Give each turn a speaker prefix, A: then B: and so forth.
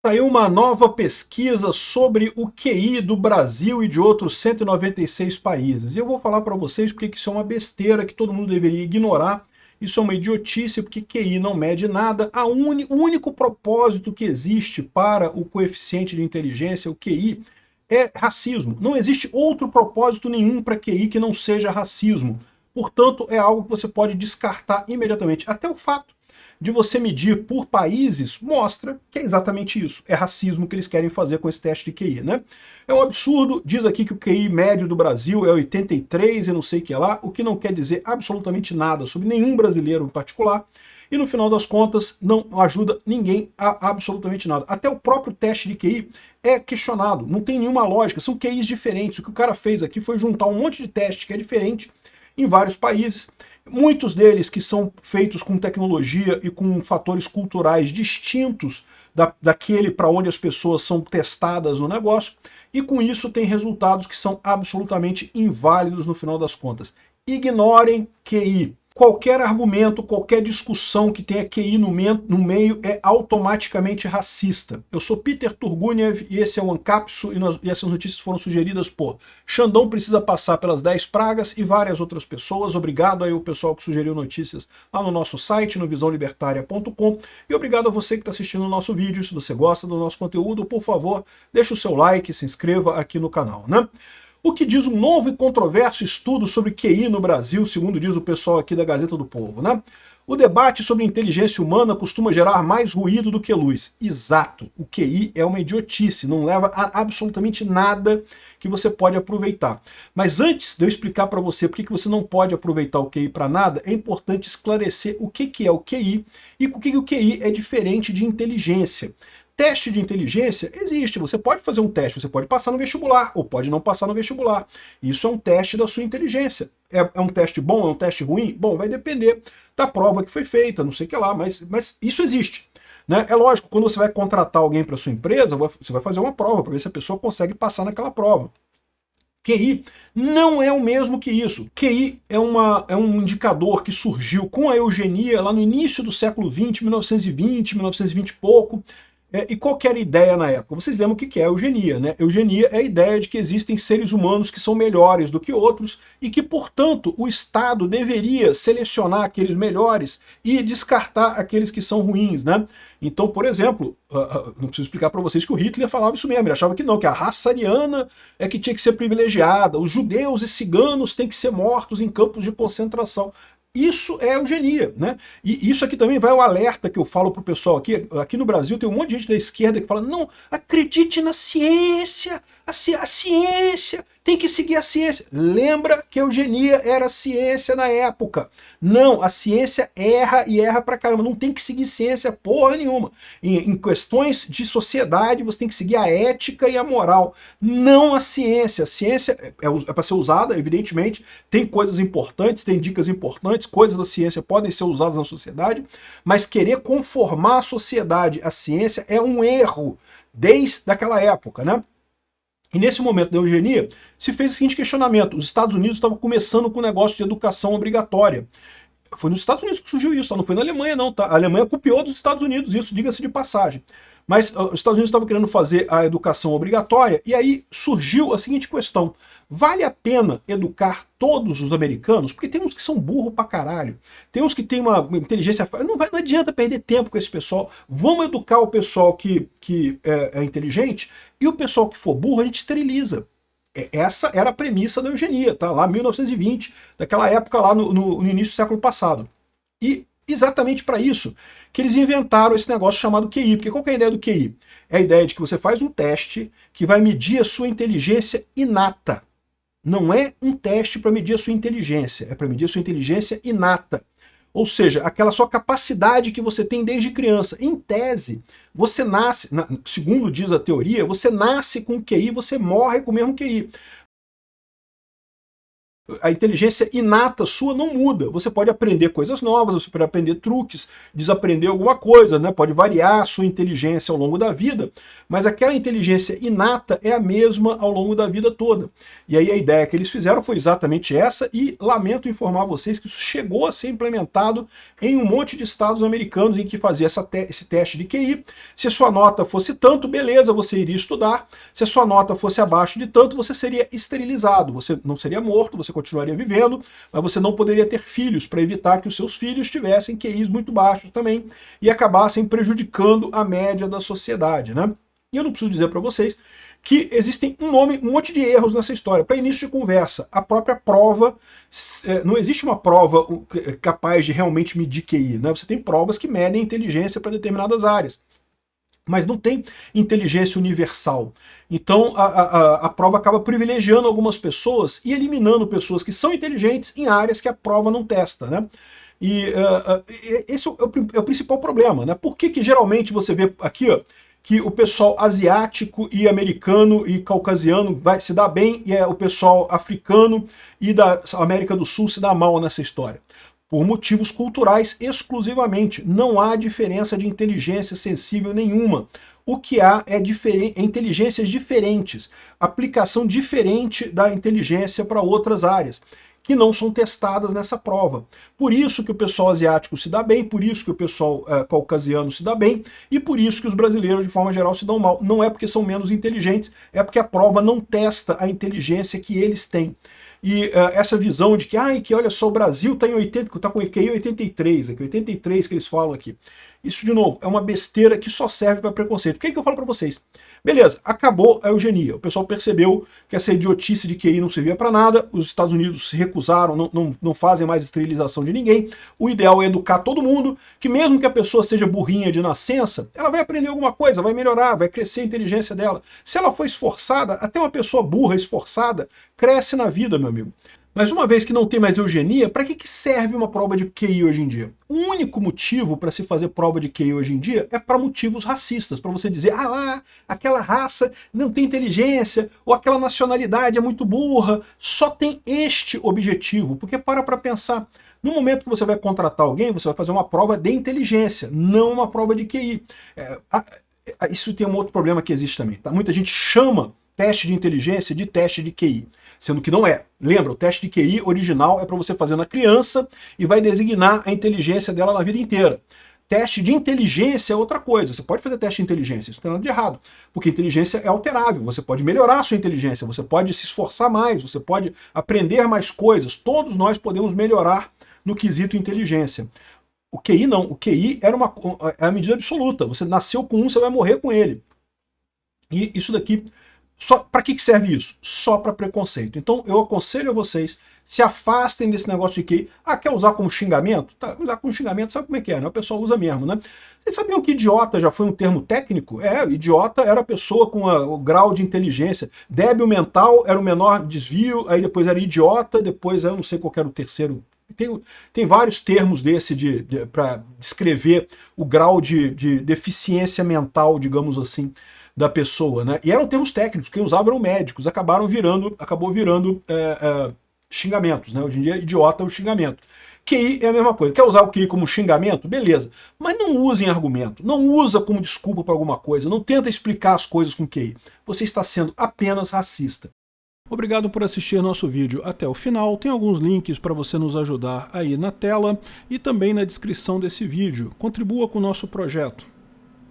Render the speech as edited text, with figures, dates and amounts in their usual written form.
A: Saiu uma nova pesquisa sobre o QI do Brasil e de outros 196 países. E eu vou falar para vocês porque isso é uma besteira que todo mundo deveria ignorar. Isso é uma idiotice, porque QI não mede nada. O único propósito que existe para o coeficiente de inteligência, o QI, é racismo. Não existe outro propósito nenhum para QI que não seja racismo. Portanto, é algo que você pode descartar imediatamente. Até o fato de você medir por países mostra que é exatamente isso. É racismo que eles querem fazer com esse teste de QI, né? É um absurdo. Diz aqui que o QI médio do Brasil é 83 e não sei o que lá, o que não quer dizer absolutamente nada sobre nenhum brasileiro em particular. E no final das contas não ajuda ninguém a absolutamente nada. Até o próprio teste de QI é questionado, não tem nenhuma lógica, são QIs diferentes. O que o cara fez aqui foi juntar um monte de teste que é diferente em vários países. Muitos deles que são feitos com tecnologia e com fatores culturais distintos daquele para onde as pessoas são testadas no negócio, e com isso tem resultados que são absolutamente inválidos no final das contas. Ignorem QI. Qualquer argumento, qualquer discussão que tenha QI no meio é automaticamente racista. Eu sou Peter Turguniev e esse é o Ancapso e essas notícias foram sugeridas por Xandão Precisa Passar pelas 10 Pragas e várias outras pessoas. Obrigado aí o pessoal que sugeriu notícias lá no nosso site, no visãolibertaria.com, e obrigado a você que está assistindo o nosso vídeo. Se você gosta do nosso conteúdo, por favor, deixe o seu like, se inscreva aqui no canal, né? O que diz um novo e controverso estudo sobre QI no Brasil, segundo diz o pessoal aqui da Gazeta do Povo, né? O debate sobre inteligência humana costuma gerar mais ruído do que luz. Exato, o QI é uma idiotice, não leva a absolutamente nada que você pode aproveitar. Mas antes de eu explicar para você por que você não pode aproveitar o QI para nada, é importante esclarecer o que é o QI e por que o QI é diferente de inteligência. Teste de inteligência existe, você pode fazer um teste, você pode passar no vestibular, ou pode não passar no vestibular. Isso é um teste da sua inteligência. É um teste bom, é um teste ruim? Bom, vai depender da prova que foi feita, não sei o que lá, mas isso existe. Né? É lógico, quando você vai contratar alguém para sua empresa, você vai fazer uma prova, para ver se a pessoa consegue passar naquela prova. QI não é o mesmo que isso. QI é um indicador que surgiu com a eugenia lá no início do século XX, 1920, 1920 e pouco. E qual que era a ideia na época? Vocês lembram o que é a eugenia, né? Eugenia é a ideia de que existem seres humanos que são melhores do que outros e que, portanto, o Estado deveria selecionar aqueles melhores e descartar aqueles que são ruins, né? Então, por exemplo, não preciso explicar para vocês que o Hitler falava isso mesmo, ele achava que não, que a raça ariana é que tinha que ser privilegiada, os judeus e ciganos têm que ser mortos em campos de concentração. Isso é eugenia, né? E isso aqui também vai o alerta que eu falo pro pessoal aqui. Aqui no Brasil tem um monte de gente da esquerda que fala: não, acredite na ciência, a ciência, tem que seguir a ciência. Lembra que a eugenia era ciência na época. Não, a ciência erra e erra pra caramba. Não tem que seguir ciência porra nenhuma. Em questões de sociedade, você tem que seguir a ética e a moral, não a ciência. A ciência é para ser usada, evidentemente, tem coisas importantes, tem dicas importantes, coisas da ciência podem ser usadas na sociedade, mas querer conformar a sociedade à ciência é um erro desde aquela época, né? E nesse momento da eugenia, se fez o seguinte questionamento: os Estados Unidos estavam começando com o negócio de educação obrigatória. Foi nos Estados Unidos que surgiu isso, tá? Não foi na Alemanha não, tá? A Alemanha copiou dos Estados Unidos, isso diga-se de passagem. Mas os Estados Unidos estavam querendo fazer a educação obrigatória, e aí surgiu a seguinte questão: vale a pena educar todos os americanos? Porque tem uns que são burros pra caralho, tem uns que têm uma inteligência... Não adianta perder tempo com esse pessoal, vamos educar o pessoal que é inteligente, e o pessoal que for burro a gente esteriliza. Essa era a premissa da eugenia, tá? Lá 1920, daquela época lá no início do século passado. E exatamente para isso que eles inventaram esse negócio chamado QI. Porque qual que é a ideia do QI? É a ideia de que você faz um teste que vai medir a sua inteligência inata. Não é um teste para medir a sua inteligência, é para medir a sua inteligência inata. Ou seja, aquela sua capacidade que você tem desde criança. Em tese, você nasce, segundo diz a teoria, você nasce com QI, você morre com o mesmo QI. A inteligência inata sua não muda. Você pode aprender coisas novas, você pode aprender truques, desaprender alguma coisa, né? Pode variar a sua inteligência ao longo da vida, mas aquela inteligência inata é a mesma ao longo da vida toda. E aí a ideia que eles fizeram foi exatamente essa, e lamento informar vocês que isso chegou a ser implementado em um monte de estados americanos em que fazia esse teste de QI. Se a sua nota fosse tanto, beleza, você iria estudar. Se a sua nota fosse abaixo de tanto, você seria esterilizado. Você não seria morto, você continuaria vivendo, mas você não poderia ter filhos, para evitar que os seus filhos tivessem QIs muito baixos também e acabassem prejudicando a média da sociedade, né? E eu não preciso dizer para vocês que existem um monte de erros nessa história. Para início de conversa, a própria prova, não existe uma prova capaz de realmente medir QI, né? Você tem provas que medem inteligência para determinadas áreas, mas não tem inteligência universal. Então a prova acaba privilegiando algumas pessoas e eliminando pessoas que são inteligentes em áreas que a prova não testa, né? E esse é o principal problema, né? Por que geralmente você vê aqui, ó, que o pessoal asiático e americano e caucasiano vai se dar bem e o pessoal africano e da América do Sul se dá mal nessa história? Por motivos culturais exclusivamente. Não há diferença de inteligência sensível nenhuma. O que há é inteligências diferentes, aplicação diferente da inteligência para outras áreas, que não são testadas nessa prova. Por isso que o pessoal asiático se dá bem, por isso que o pessoal caucasiano se dá bem, e por isso que os brasileiros, de forma geral, se dão mal. Não é porque são menos inteligentes, é porque a prova não testa a inteligência que eles têm. E essa visão de que olha só, o Brasil está com QI 83, é que 83 que eles falam aqui. Isso, de novo, é uma besteira que só serve para preconceito. O que eu falo para vocês? Beleza, acabou a eugenia. O pessoal percebeu que essa idiotice de QI não servia para nada, os Estados Unidos se recusaram, não fazem mais esterilização de ninguém. O ideal é educar todo mundo, que mesmo que a pessoa seja burrinha de nascença, ela vai aprender alguma coisa, vai melhorar, vai crescer a inteligência dela. Se ela for esforçada, até uma pessoa burra, esforçada, cresce na vida, meu amigo. Mas uma vez que não tem mais eugenia, para que serve uma prova de QI hoje em dia? O único motivo para se fazer prova de QI hoje em dia é para motivos racistas, para você dizer, aquela raça não tem inteligência, ou aquela nacionalidade é muito burra. Só tem este objetivo, porque para pensar. No momento que você vai contratar alguém, você vai fazer uma prova de inteligência, não uma prova de QI. Isso tem um outro problema que existe também, tá? Muita gente chama teste de inteligência de teste de QI, sendo que não é. Lembra, o teste de QI original é para você fazer na criança e vai designar a inteligência dela na vida inteira. Teste de inteligência é outra coisa. Você pode fazer teste de inteligência, isso não tem nada de errado, porque inteligência é alterável, você pode melhorar a sua inteligência, você pode se esforçar mais, você pode aprender mais coisas, todos nós podemos melhorar no quesito inteligência. O QI não, o QI é a medida absoluta, você nasceu com um, você vai morrer com ele. E isso daqui, para que serve isso? Só para preconceito. Então eu aconselho a vocês, se afastem desse negócio de QI. Quer usar como xingamento? Tá, usar como xingamento, sabe como é que é, né? O pessoal usa mesmo, né? Vocês sabiam que idiota já foi um termo técnico? Idiota era a pessoa com o grau de inteligência. Débil mental era o menor desvio, aí depois era idiota, depois eu não sei qual era o terceiro. Tem vários termos para descrever o grau de deficiência mental, digamos assim, da pessoa, né? E eram termos técnicos, quem usava eram médicos, acabou virando xingamentos, né? Hoje em dia, idiota é o xingamento. QI é a mesma coisa. Quer usar o QI como xingamento? Beleza. Mas não use em argumento. Não usa como desculpa para alguma coisa. Não tenta explicar as coisas com QI. Você está sendo apenas racista. Obrigado por assistir nosso vídeo até o final. Tem alguns links para você nos ajudar aí na tela e também na descrição desse vídeo. Contribua com o nosso projeto.